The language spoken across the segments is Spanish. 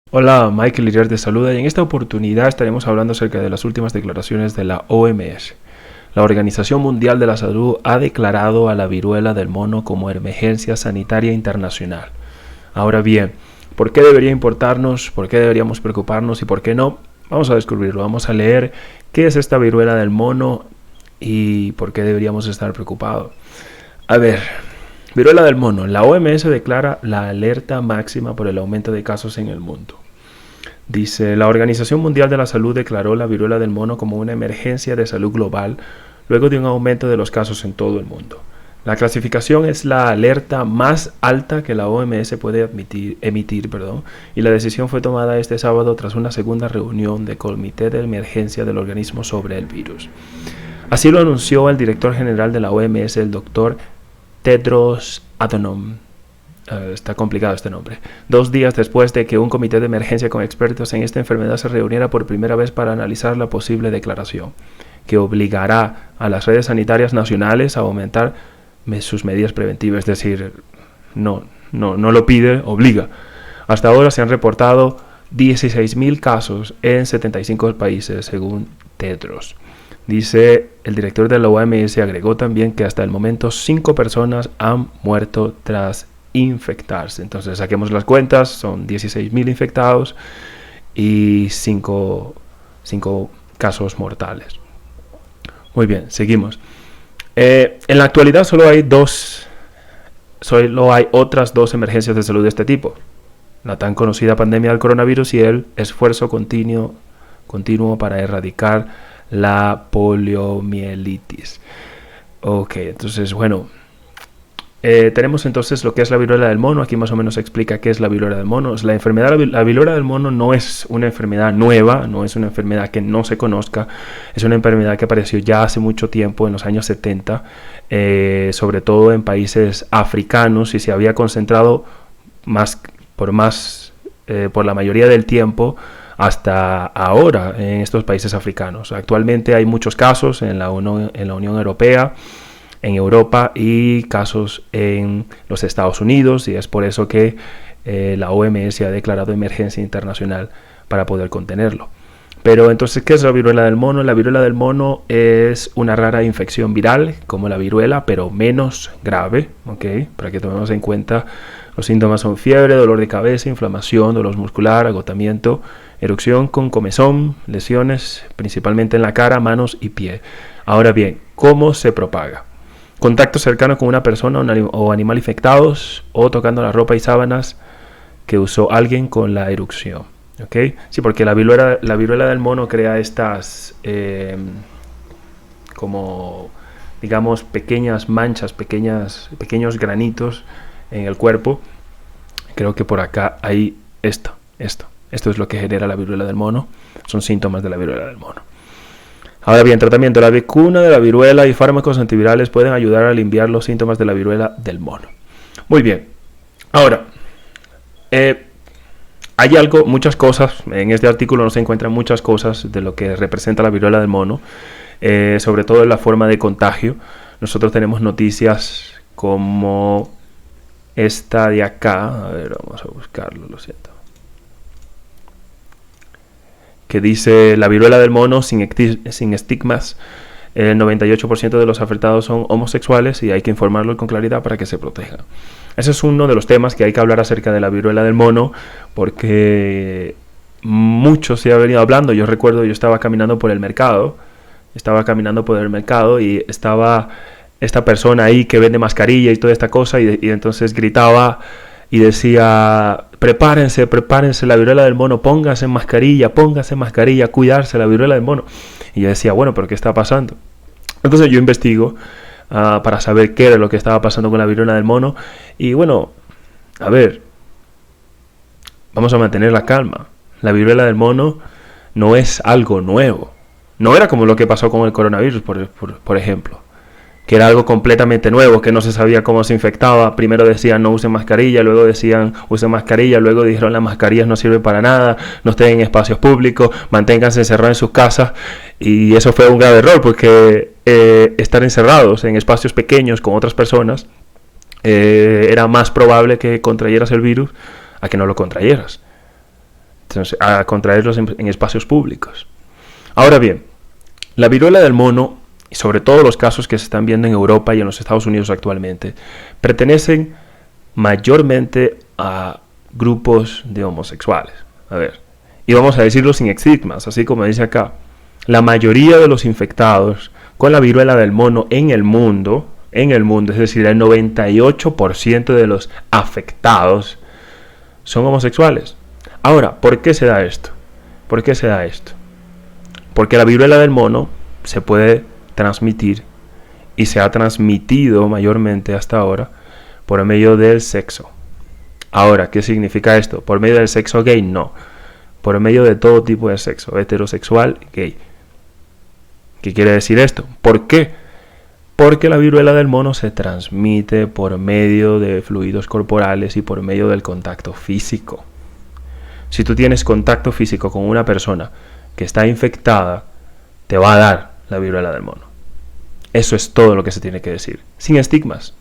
Hola, Michael Lirier te saluda y en esta oportunidad estaremos hablando acerca de las últimas declaraciones de la OMS. La Organización Mundial de la Salud ha declarado a la viruela del mono como emergencia sanitaria internacional. Ahora bien, ¿por qué debería importarnos? ¿Por qué deberíamos preocuparnos? ¿Y por qué no? Vamos a descubrirlo. Vamos a leer qué es esta viruela del mono y por qué deberíamos estar preocupados. A ver, viruela del mono. La OMS declara la alerta máxima por el aumento de casos en el mundo. Dice, la Organización Mundial de la Salud declaró la viruela del mono como una emergencia de salud global luego de un aumento de los casos en todo el mundo. La clasificación es la alerta más alta que la OMS puede emitir, y la decisión fue tomada este sábado tras una segunda reunión del Comité de Emergencia del organismo sobre el virus. Así lo anunció el director general de la OMS, el doctor Tedros Adhanom. Está complicado este nombre. 2 días después de que un comité de emergencia con expertos en esta enfermedad se reuniera por primera vez para analizar la posible declaración, que obligará a las redes sanitarias nacionales a aumentar sus medidas preventivas. Es decir, no lo pide, obliga. Hasta ahora se han reportado 16.000 casos en 75 países, según Tedros. Dice el director de la OMS, agregó también que hasta el momento 5 personas han muerto tras infectarse. Entonces saquemos las cuentas, son 16.000 infectados y 5 casos mortales. Muy bien, seguimos. En la actualidad solo hay otras 2 emergencias de salud de este tipo: la tan conocida pandemia del coronavirus y el esfuerzo continuo para erradicar la poliomielitis. Ok, entonces bueno, tenemos entonces lo que es la viruela del mono. Aquí más o menos se explica qué es la viruela del mono. La viruela del mono no es una enfermedad nueva, no es una enfermedad que no se conozca. Es una enfermedad que apareció ya hace mucho tiempo, en los años 70, sobre todo en países africanos, y se había concentrado por la mayoría del tiempo hasta ahora en estos países africanos. Actualmente hay muchos casos en la Unión Europea, en Europa, y casos en los Estados Unidos, y es por eso que la OMS ha declarado emergencia internacional para poder contenerlo. Pero entonces, ¿qué es la viruela del mono? La viruela del mono es una rara infección viral como la viruela, pero menos grave, ¿okay? Para que tomemos en cuenta, los síntomas son fiebre, dolor de cabeza, inflamación, dolor muscular, agotamiento, erupción con comezón, lesiones principalmente en la cara, manos y pie. Ahora bien, ¿cómo se propaga? Contacto cercano con una persona o animal infectados, o tocando la ropa y sábanas que usó alguien con la erupción. ¿Okay? Sí, porque la viruela del mono crea estas como, digamos, pequeñas manchas, pequeños granitos en el cuerpo. Creo que por acá hay esto es lo que genera la viruela del mono. Son síntomas de la viruela del mono. Ahora bien, tratamiento. La vacuna de la viruela y fármacos antivirales pueden ayudar a aliviar los síntomas de la viruela del mono. Muy bien. Ahora, hay muchas cosas, en este artículo no se encuentran muchas cosas de lo que representa la viruela del mono, sobre todo en la forma de contagio. Nosotros tenemos noticias como esta de acá. A ver, vamos a buscarlo, lo siento. Que dice, la viruela del mono sin estigmas. El 98% de los afectados son homosexuales y hay que informarlo con claridad para que se proteja. Ese es uno de los temas que hay que hablar acerca de la viruela del mono, porque mucho se ha venido hablando. Yo recuerdo, yo estaba caminando por el mercado y estaba esta persona ahí que vende mascarilla y toda esta cosa, y entonces gritaba y decía, prepárense, la viruela del mono, póngase mascarilla, cuidarse, la viruela del mono. Y yo decía, bueno, ¿pero qué está pasando? Entonces yo investigo para saber qué era lo que estaba pasando con la viruela del mono. Y bueno, a ver, vamos a mantener la calma. La viruela del mono no es algo nuevo. No era como lo que pasó con el coronavirus, por ejemplo, que era algo completamente nuevo, que no se sabía cómo se infectaba. Primero decían no usen mascarilla, luego decían usen mascarilla, luego dijeron las mascarillas no sirven para nada, no estén en espacios públicos, manténganse encerrados en sus casas. Y eso fue un grave error, porque estar encerrados en espacios pequeños con otras personas era más probable que contrayeras el virus a que no lo contrayeras. a contraerlos en espacios públicos. Ahora bien, la viruela del mono, y sobre todo los casos que se están viendo en Europa y en los Estados Unidos actualmente, pertenecen mayormente a grupos de homosexuales. A ver, y vamos a decirlo sin estigmas, así como dice acá. La mayoría de los infectados con la viruela del mono en el mundo, es decir, el 98% de los afectados son homosexuales. Ahora, ¿por qué se da esto? Porque la viruela del mono se puede transmitir y se ha transmitido mayormente hasta ahora por medio del sexo. Ahora, ¿qué significa esto? ¿Por medio del sexo gay? No. Por medio de todo tipo de sexo, heterosexual, gay. ¿Qué quiere decir esto? ¿Por qué? Porque la viruela del mono se transmite por medio de fluidos corporales y por medio del contacto físico. Si tú tienes contacto físico con una persona que está infectada, te va a dar la viruela del mono. Eso es todo lo que se tiene que decir. Sin estigmas.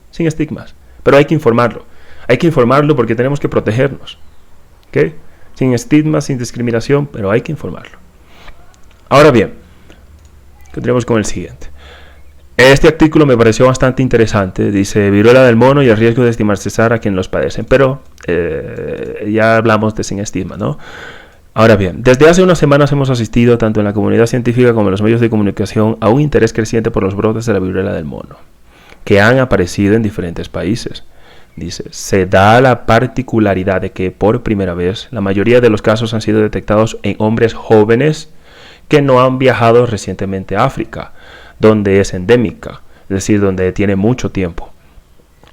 Pero hay que informarlo. Hay que informarlo porque tenemos que protegernos. ¿Ok? Sin estigmas, sin discriminación, pero hay que informarlo. Ahora bien, continuemos con el siguiente. Este artículo me pareció bastante interesante. Dice, viruela del mono y el riesgo de estigmatizar a quienes los padecen. Pero ya hablamos de sin estigma, ¿no? Ahora bien, desde hace unas semanas hemos asistido, tanto en la comunidad científica como en los medios de comunicación, a un interés creciente por los brotes de la viruela del mono, que han aparecido en diferentes países. Dice, se da la particularidad de que por primera vez la mayoría de los casos han sido detectados en hombres jóvenes que no han viajado recientemente a África, donde es endémica, es decir, donde tiene mucho tiempo,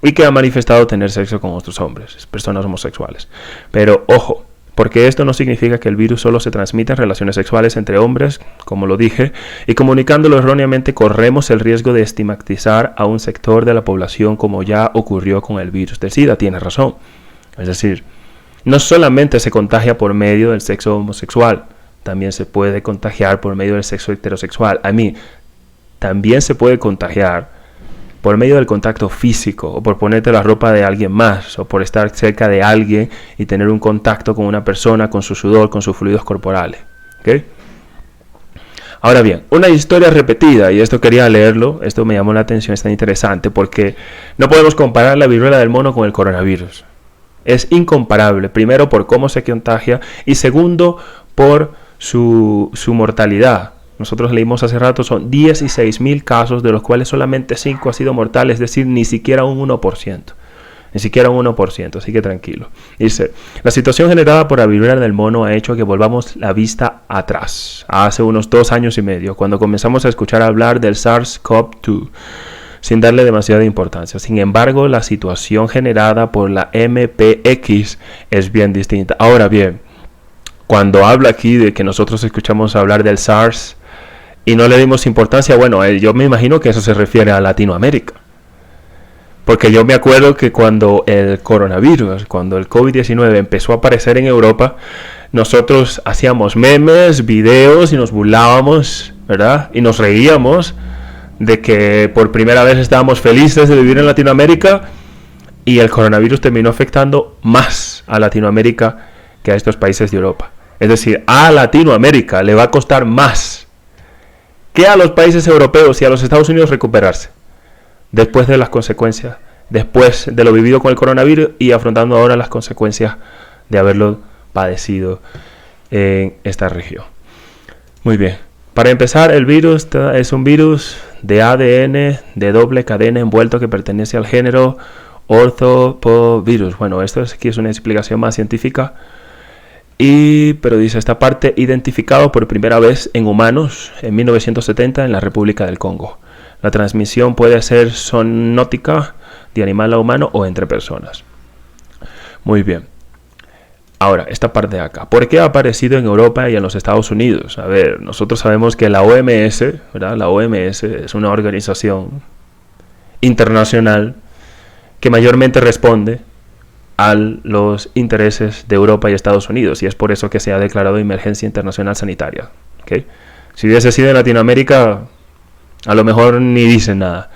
y que han manifestado tener sexo con otros hombres, personas homosexuales. Pero ojo, porque esto no significa que el virus solo se transmita en relaciones sexuales entre hombres, como lo dije, y comunicándolo erróneamente corremos el riesgo de estigmatizar a un sector de la población como ya ocurrió con el virus del SIDA. Tiene razón. Es decir, no solamente se contagia por medio del sexo homosexual, también se puede contagiar por medio del sexo heterosexual. También se puede contagiar por medio del contacto físico, o por ponerte la ropa de alguien más, o por estar cerca de alguien y tener un contacto con una persona, con su sudor, con sus fluidos corporales. ¿Okay? Ahora bien, una historia repetida, y esto quería leerlo, esto me llamó la atención, es tan interesante, porque no podemos comparar la viruela del mono con el coronavirus. Es incomparable, primero por cómo se contagia, y segundo por su mortalidad. Nosotros leímos hace rato, son 16.000 casos, de los cuales solamente 5 han sido mortales, es decir, ni siquiera un 1%. Ni siquiera un 1%, así que tranquilo. Dice, la situación generada por la viruela del mono ha hecho que volvamos la vista atrás, hace unos 2 años y medio, cuando comenzamos a escuchar hablar del SARS-CoV-2, sin darle demasiada importancia. Sin embargo, la situación generada por la MPX es bien distinta. Ahora bien, cuando habla aquí de que nosotros escuchamos hablar del SARS y no le dimos importancia, bueno, yo me imagino que eso se refiere a Latinoamérica. Porque yo me acuerdo que cuando el coronavirus, cuando el COVID-19 empezó a aparecer en Europa, nosotros hacíamos memes, videos y nos burlábamos, ¿verdad? Y nos reíamos de que por primera vez estábamos felices de vivir en Latinoamérica y el coronavirus terminó afectando más a Latinoamérica que a estos países de Europa. Es decir, a Latinoamérica le va a costar más que a los países europeos y a los Estados Unidos recuperarse después de las consecuencias, después de lo vivido con el coronavirus y afrontando ahora las consecuencias de haberlo padecido en esta región. Muy bien. Para empezar, el virus es un virus de ADN de doble cadena envuelto que pertenece al género Orthopovirus. Bueno, esto aquí es una explicación más científica. Pero dice esta parte, identificado por primera vez en humanos en 1970 en la República del Congo. La transmisión puede ser zoonótica, de animal a humano o entre personas. Muy bien. Ahora, esta parte de acá. ¿Por qué ha aparecido en Europa y en los Estados Unidos? A ver, nosotros sabemos que la OMS, ¿verdad? La OMS es una organización internacional que mayormente responde a los intereses de Europa y Estados Unidos, y es por eso que se ha declarado emergencia internacional sanitaria. ¿Okay? Si hubiese sido en Latinoamérica, a lo mejor ni dicen nada.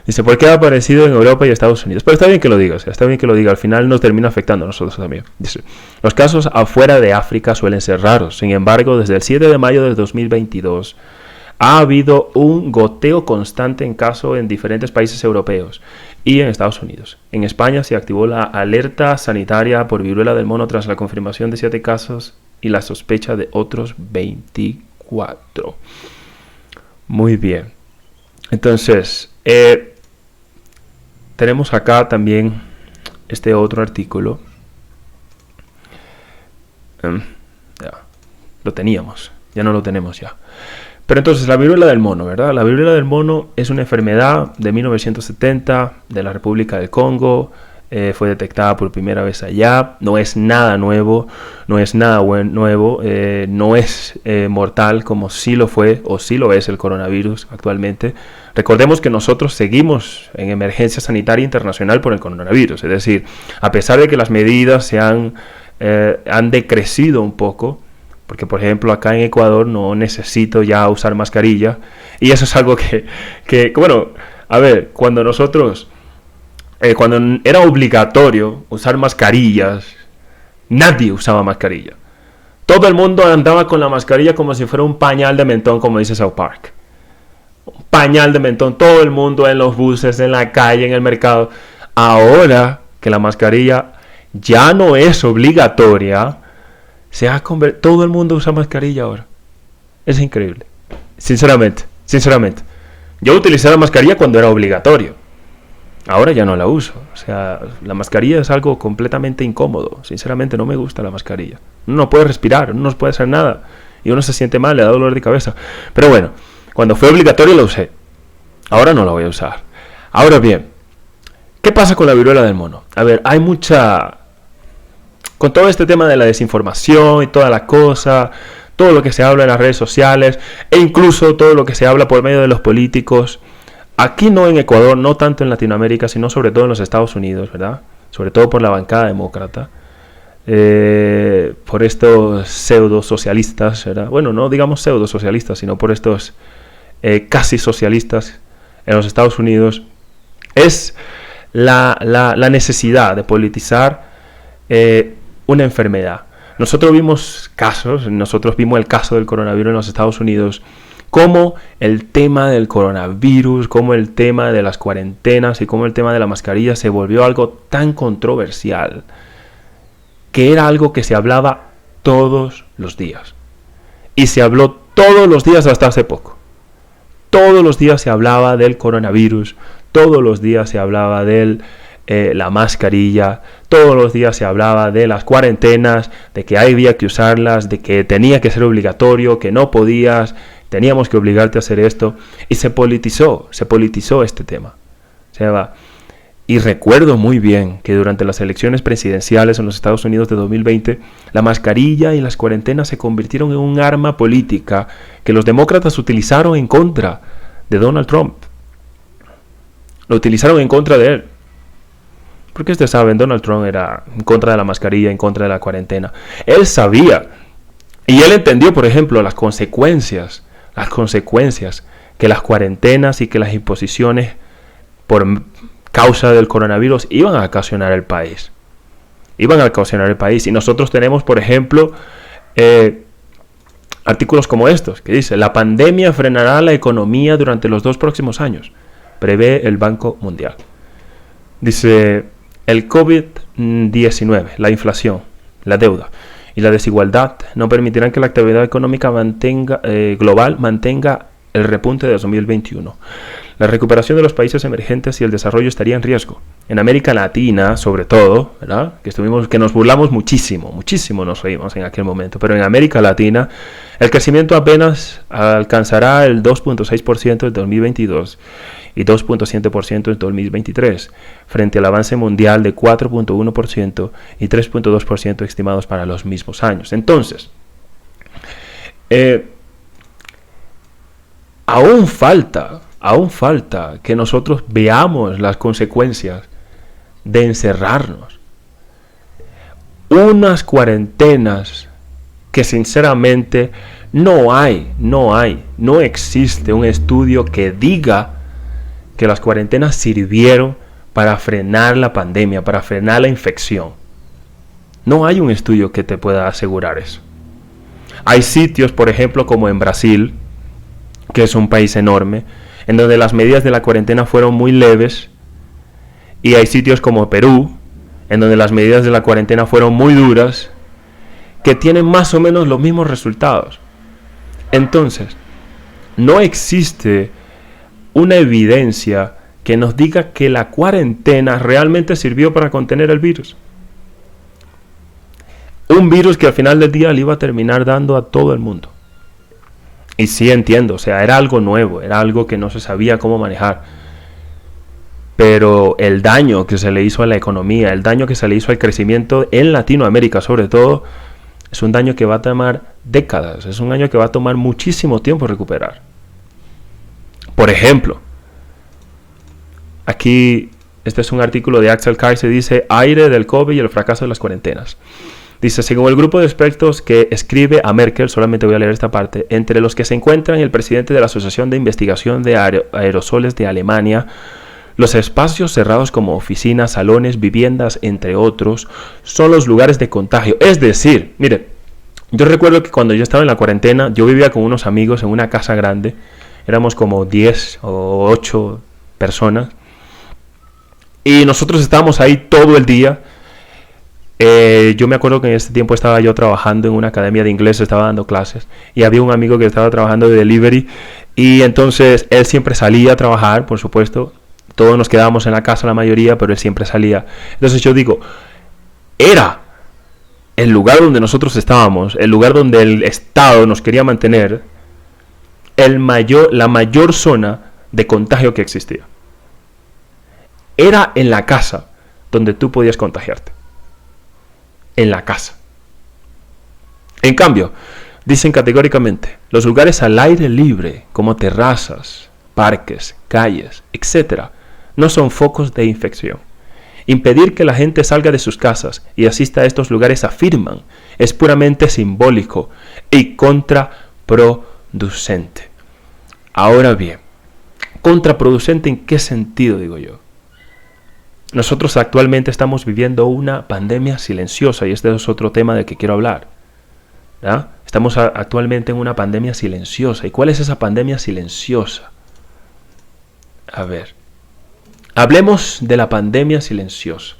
Dice, ¿por qué ha aparecido en Europa y Estados Unidos? Pero está bien que lo diga, está bien que lo diga, al final nos termina afectando a nosotros también. Dice, los casos afuera de África suelen ser raros, sin embargo, desde el 7 de mayo de 2022 ha habido un goteo constante en casos en diferentes países europeos y en Estados Unidos. En España se activó la alerta sanitaria por viruela del mono tras la confirmación de 7 casos y la sospecha de otros 24. Muy bien. Entonces, tenemos acá también este otro artículo. Ya, lo teníamos, ya no lo tenemos ya. Pero entonces, la viruela del mono, ¿verdad? La viruela del mono es una enfermedad de 1970 de la República del Congo. Fue detectada por primera vez allá. No es nada nuevo, no es nada nuevo, no es mortal como sí lo fue o sí lo es el coronavirus actualmente. Recordemos que nosotros seguimos en emergencia sanitaria internacional por el coronavirus. Es decir, a pesar de que las medidas han decrecido un poco, porque por ejemplo acá en Ecuador no necesito ya usar mascarilla, y eso es algo que bueno, a ver, cuando nosotros... cuando era obligatorio usar mascarillas, nadie usaba mascarilla. Todo el mundo andaba con la mascarilla como si fuera un pañal de mentón, como dice South Park. Un pañal de mentón, todo el mundo en los buses, en la calle, en el mercado. Ahora que la mascarilla ya no es obligatoria, todo el mundo usa mascarilla ahora. Es increíble. Sinceramente. Yo utilicé la mascarilla cuando era obligatorio. Ahora ya no la uso. O sea, la mascarilla es algo completamente incómodo. Sinceramente no me gusta la mascarilla. Uno no puede respirar, uno no puede hacer nada. Y uno se siente mal, le da dolor de cabeza. Pero bueno, cuando fue obligatorio la usé. Ahora no la voy a usar. Ahora bien, ¿qué pasa con la viruela del mono? A ver, hay mucha... Con todo este tema de la desinformación y toda la cosa, todo lo que se habla en las redes sociales, e incluso todo lo que se habla por medio de los políticos... Aquí no en Ecuador, no tanto en Latinoamérica, sino sobre todo en los Estados Unidos, ¿verdad? Sobre todo por la bancada demócrata, por estos pseudo socialistas, ¿verdad? Bueno, no digamos pseudo socialistas, sino por estos casi socialistas en los Estados Unidos. Es la necesidad de politizar una enfermedad. Nosotros vimos el caso del coronavirus en los Estados Unidos, cómo el tema del coronavirus, cómo el tema de las cuarentenas y cómo el tema de la mascarilla se volvió algo tan controversial, que era algo que se hablaba todos los días. Y se habló todos los días hasta hace poco. Todos los días se hablaba del coronavirus, todos los días se hablaba de la mascarilla, todos los días se hablaba de las cuarentenas, de que había que usarlas, de que tenía que ser obligatorio, que no podías... Teníamos que obligarte a hacer esto. Y se politizó este tema. Y recuerdo muy bien que durante las elecciones presidenciales en los Estados Unidos de 2020, la mascarilla y las cuarentenas se convirtieron en un arma política que los demócratas utilizaron en contra de Donald Trump. Lo utilizaron en contra de él. Porque ustedes saben, Donald Trump era en contra de la mascarilla, en contra de la cuarentena. Él sabía. Y él entendió, por ejemplo, las consecuencias que las cuarentenas y que las imposiciones por causa del coronavirus iban a ocasionar el país. Y nosotros tenemos, por ejemplo, artículos como estos, que dice: la pandemia frenará la economía durante los 2 próximos años, prevé el Banco Mundial. Dice: el COVID-19, la inflación, la deuda y la desigualdad no permitirán que la actividad económica global mantenga el repunte de 2021. La recuperación de los países emergentes y el desarrollo estaría en riesgo. En América Latina, sobre todo, ¿verdad? Que nos burlamos muchísimo nos reímos en aquel momento, pero en América Latina el crecimiento apenas alcanzará el 2.6% en 2022 y 2.7% en 2023, frente al avance mundial de 4.1% y 3.2% estimados para los mismos años. Entonces, aún falta que nosotros veamos las consecuencias de encerrarnos. Unas cuarentenas que sinceramente no existe un estudio que diga que las cuarentenas sirvieron para frenar la pandemia, para frenar la infección. No hay un estudio que te pueda asegurar eso. Hay sitios, por ejemplo, como en Brasil, que es un país enorme, en donde las medidas de la cuarentena fueron muy leves, y hay sitios como Perú, en donde las medidas de la cuarentena fueron muy duras, que tienen más o menos los mismos resultados. Entonces, no existe una evidencia que nos diga que la cuarentena realmente sirvió para contener el virus. Un virus que al final del día le iba a terminar dando a todo el mundo. Y sí entiendo, o sea, era algo nuevo, era algo que no se sabía cómo manejar. Pero el daño que se le hizo a la economía, el daño que se le hizo al crecimiento en Latinoamérica sobre todo, es un daño que va a tomar décadas, es un daño que va a tomar muchísimo tiempo recuperar. Por ejemplo, aquí, este es un artículo de Axel Kaiser, dice, aire del COVID y el fracaso de las cuarentenas. Dice, según el grupo de expertos que escribe a Merkel, solamente voy a leer esta parte, entre los que se encuentran el presidente de la Asociación de Investigación de Aerosoles de Alemania, los espacios cerrados como oficinas, salones, viviendas, entre otros, son los lugares de contagio. Es decir, mire, yo recuerdo que cuando yo estaba en la cuarentena, yo vivía con unos amigos en una casa grande, éramos como 10 o 8 personas, y nosotros estábamos ahí todo el día. Yo me acuerdo que en ese tiempo estaba yo trabajando en una academia de inglés, estaba dando clases, y había un amigo que estaba trabajando de delivery, y entonces él siempre salía a trabajar, por supuesto. Todos nos quedábamos en la casa, la mayoría, pero él siempre salía. Entonces yo digo, era el lugar donde nosotros estábamos, el lugar donde el Estado nos quería mantener, la mayor zona de contagio que existía. Era en la casa donde tú podías contagiarte. En la casa. En cambio, dicen categóricamente, los lugares al aire libre, como terrazas, parques, calles, etc., no son focos de infección. Impedir que la gente salga de sus casas y asista a estos lugares, afirman, es puramente simbólico y contraproducente. Ahora bien, ¿contraproducente en qué sentido, digo yo? Nosotros actualmente estamos viviendo una pandemia silenciosa, y este es otro tema del que quiero hablar, ¿ya? Estamos actualmente en una pandemia silenciosa. ¿Y cuál es esa pandemia silenciosa? A ver, hablemos de la pandemia silenciosa.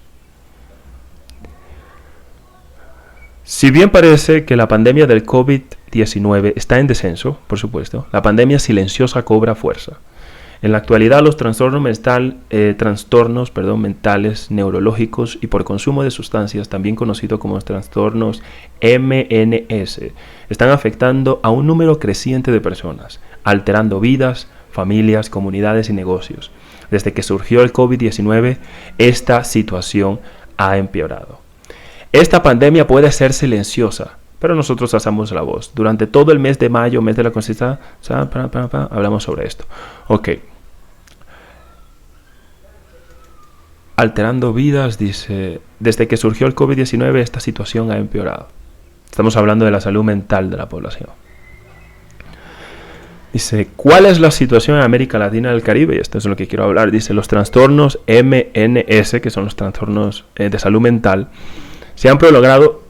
Si bien parece que la pandemia del COVID-19 está en descenso, por supuesto, la pandemia silenciosa cobra fuerza. En la actualidad, los trastornos mentales, neurológicos y por consumo de sustancias, también conocidos como trastornos MNS, están afectando a un número creciente de personas, alterando vidas, familias, comunidades y negocios. Desde que surgió el COVID-19, esta situación ha empeorado. Esta pandemia puede ser silenciosa, pero nosotros alzamos la voz. Durante todo el mes de mayo, mes de la conciencia, hablamos sobre esto. Ok. Alterando vidas, dice, desde que surgió el COVID-19, esta situación ha empeorado. Estamos hablando de la salud mental de la población. Dice, ¿cuál es la situación en América Latina y el Caribe? Y esto es lo que quiero hablar. Dice, los trastornos MNS, que son los trastornos de salud mental, se han prolongado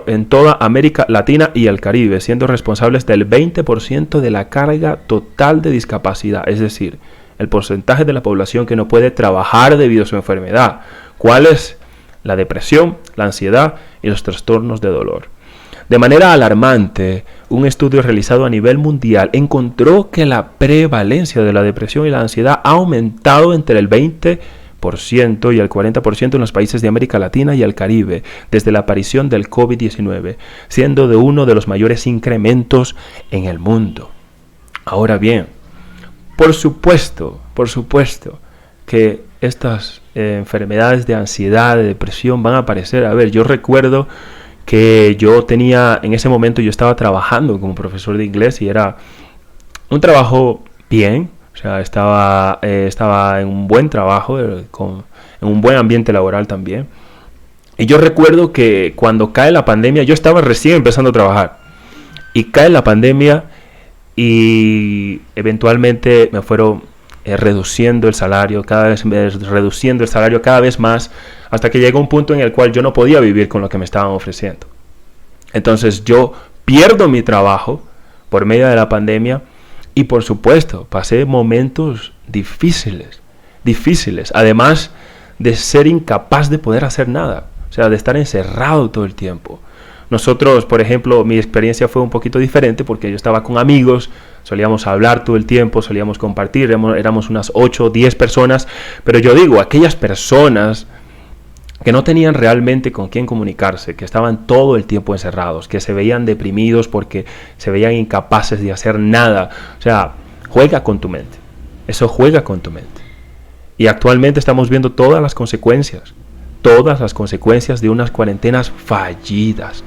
en toda América Latina y el Caribe, siendo responsables del 20% de la carga total de discapacidad, es decir, el porcentaje de la población que no puede trabajar debido a su enfermedad. ¿Cuál es? La depresión, la ansiedad y los trastornos de dolor. De manera alarmante, un estudio realizado a nivel mundial encontró que la prevalencia de la depresión y la ansiedad ha aumentado entre el 20% y el 40% en los países de América Latina y el Caribe desde la aparición del COVID-19, siendo de uno de los mayores incrementos en el mundo. Ahora bien, por supuesto que estas enfermedades de ansiedad, de depresión van a aparecer. A ver, yo recuerdo que en ese momento yo estaba trabajando como profesor de inglés y era un trabajo bien, o sea, estaba en un buen trabajo, en un buen ambiente laboral también. Y yo recuerdo que cuando cae la pandemia, yo estaba recién empezando a trabajar, y cae la pandemia y eventualmente me fueron reduciendo el salario, reduciendo el salario cada vez más, hasta que llegó un punto en el cual yo no podía vivir con lo que me estaban ofreciendo. Entonces yo pierdo mi trabajo por medio de la pandemia y por supuesto pasé momentos difíciles, además de ser incapaz de poder hacer nada, o sea, de estar encerrado todo el tiempo. Nosotros, por ejemplo, mi experiencia fue un poquito diferente porque yo estaba con amigos, solíamos hablar todo el tiempo, solíamos compartir, éramos unas 8 o 10 personas, pero yo digo, aquellas personas que no tenían realmente con quién comunicarse, que estaban todo el tiempo encerrados, que se veían deprimidos porque se veían incapaces de hacer nada. O sea, juega con tu mente. Eso juega con tu mente. Y actualmente estamos viendo todas las consecuencias de unas cuarentenas fallidas,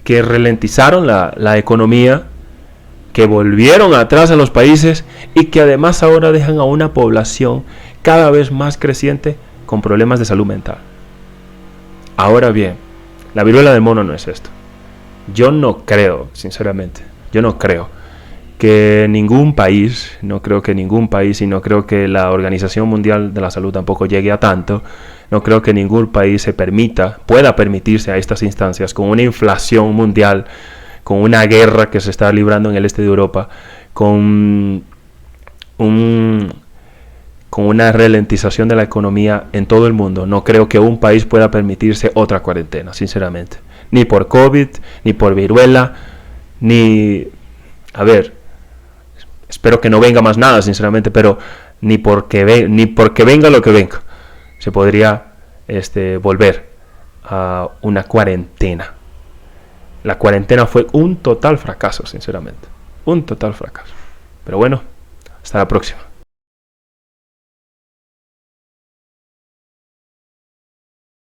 que ralentizaron la economía, que volvieron atrás a los países y que además ahora dejan a una población cada vez más creciente con problemas de salud mental. Ahora bien, la viruela del mono no es esto. Yo no creo, sinceramente, que ningún país, y no creo que la Organización Mundial de la Salud tampoco llegue a tanto, no creo que ningún país pueda permitirse a estas instancias, con una inflación mundial, con una guerra que se está librando en el este de Europa, con una ralentización de la economía en todo el mundo. No creo que un país pueda permitirse otra cuarentena, sinceramente. Ni por COVID, ni por viruela, espero que no venga más nada, sinceramente, pero ni porque venga lo que venga, se podría volver a una cuarentena. La cuarentena fue un total fracaso, sinceramente. Un total fracaso. Pero bueno, hasta la próxima.